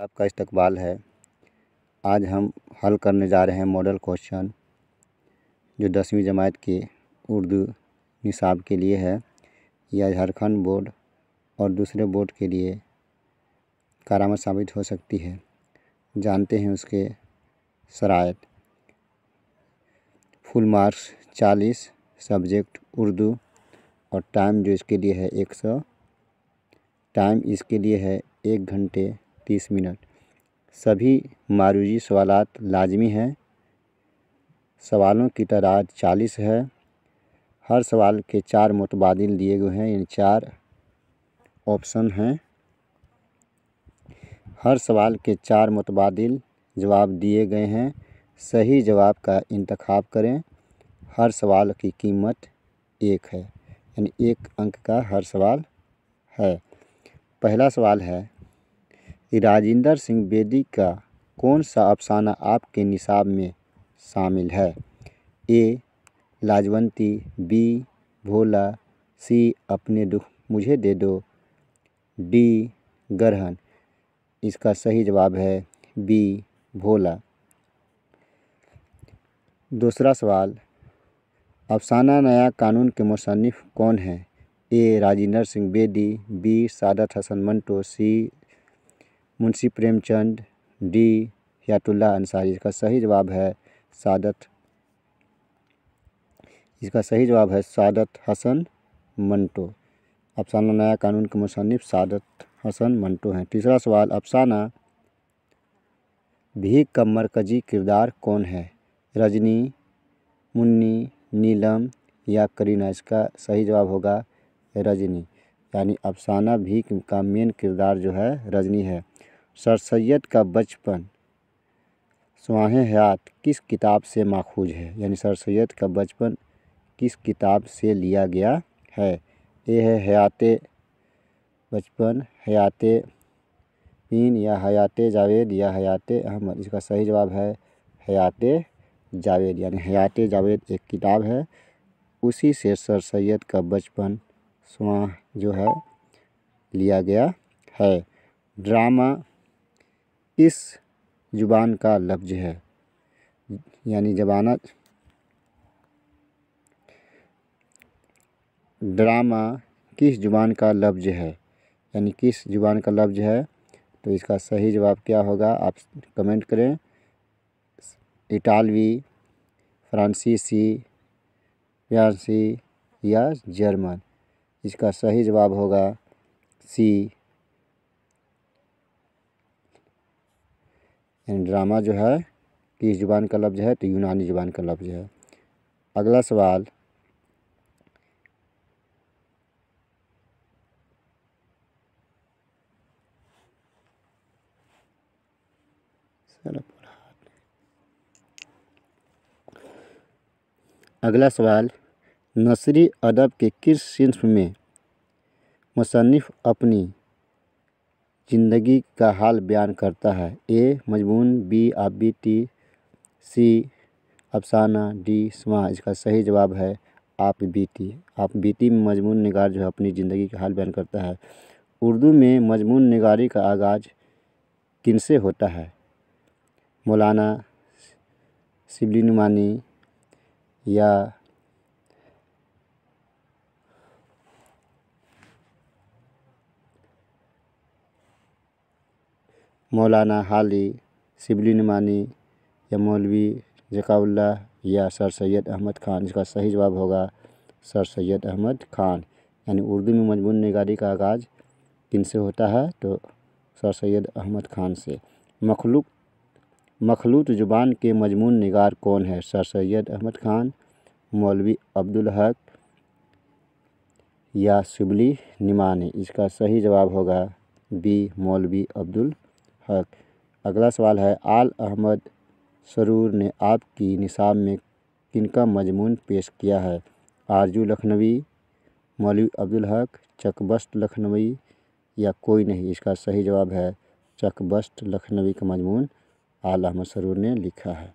आपका इस्तकबाल है। आज हम हल करने जा रहे हैं मॉडल क्वेश्चन जो 10वीं जमात के उर्दू निसाब के लिए है। यह झारखंड बोर्ड और दूसरे बोर्ड के लिए कारामद साबित हो सकती है। जानते हैं उसके शराइत। फुल मार्क्स 40, सब्जेक्ट उर्दू और टाइम जो इसके लिए है 100। टाइम इसके लिए है 1 घंटे 30 मिनट। सभी मारूजी सवालात लाजमी हैं। सवालों की तादाद 40 है। हर सवाल के 4 मुतबादिल दिए गए हैं, यानी 4 ऑप्शन हैं। हर सवाल के 4 मुतबादिल जवाब दिए गए हैं। सही जवाब का इंतखाब करें। हर सवाल की कीमत 1 है, यानी 1 अंक का हर सवाल है। पहला सवाल है, राजिंदर सिंह बेदी का कौन सा अफसाना आपके निसाब में शामिल है? ए लाजवंती, बी भोला, सी अपने दुख मुझे दे दो, डी गरहन। इसका सही जवाब है बी भोला। दूसरा सवाल, अफसाना नया कानून के मुसन्निफ कौन हैं? ए राजिंदर सिंह बेदी, बी सादत हसन मंटो, सी मुंशी प्रेमचंद, डी हियातुल्लाह अंसारी। इसका सही जवाब है सादत हसन मंटो। अफसाना नया कानून के मुसन्निफ सादत हसन मंटो हैं। तीसरा सवाल, अफसाना भीख का मरकजी किरदार कौन है? रजनी, मुन्नी, नीलम या करीना। इसका सही जवाब होगा रजनी, यानी अफसाना भीख का मेन किरदार जो है रजनी है। सर सैयद का बचपन सुवाहे हयात किस किताब से माखूज है? यानी सर सैयद का बचपन किस किताब से लिया गया है? ए है हयाते बचपन, हयाते पीन या हयाते जावेद या हयाते अहमद। इसका सही जवाब है हयाते जावेद, यानी हयाते जावेद एक किताब है, उसी से सर सैयद का बचपन सुवाह जो है लिया गया है। ड्रामा किस जुबान का लफ्ज़ है? यानी ड्रामा किस जुबान का लफ्ज़ है? यानी किस जुबान का लफ्ज़ है? तो इसका सही जवाब क्या होगा, आप कमेंट करें। इटालवी, फ्रांसीसी, फ्रांसी या जर्मन। इसका सही जवाब होगा सी, यानी ड्रामा जो है किस जुबान का लफ्ज़ है? तो यूनानी जुबान का लफ्ज़ है। अगला सवाल, नसरी अदब के किस सिन्फ में मुसन्निफ अपनी ज़िंदगी का हाल बयान करता है? ए मजमून, बी आप बीती, सी अफसाना, डी सुमाह। इसका सही जवाब है आप बीती। आप बीती में मजमून निगार जो है अपनी ज़िंदगी का हाल बयान करता है। उर्दू में मजमून निगारी का आगाज़ किनसे होता है? मौलाना शिबली नुमानी या मौलाना हाली शिबली नुमानी या मौलवी ज़काउल्लाह या सर सैयद अहमद ख़ान। इसका सही जवाब होगा सर सैयद अहमद ख़ान। यानी उर्दू में मजमून निगारी का आगाज़ किनसे होता है? तो सर सैयद अहमद ख़ान से। मखलूत ज़ुबान के मजमून निगार कौन है? सर सैयद अहमद ख़ान, मौलवी अब्दुल हक या शिबली नुमानी। इसका सही जवाब होगा बी मौलवी अब्दुल हक। अगला सवाल है, आल अहमद सरूर ने आपकी निसाब में किनका मजमून पेश किया है? आरजू लखनवी, मौलवी अब्दुल हक, चकबस्त लखनवी या कोई नहीं। इसका सही जवाब है चकबस्त लखनवी का मजमून आल अहमद सरूर ने लिखा है।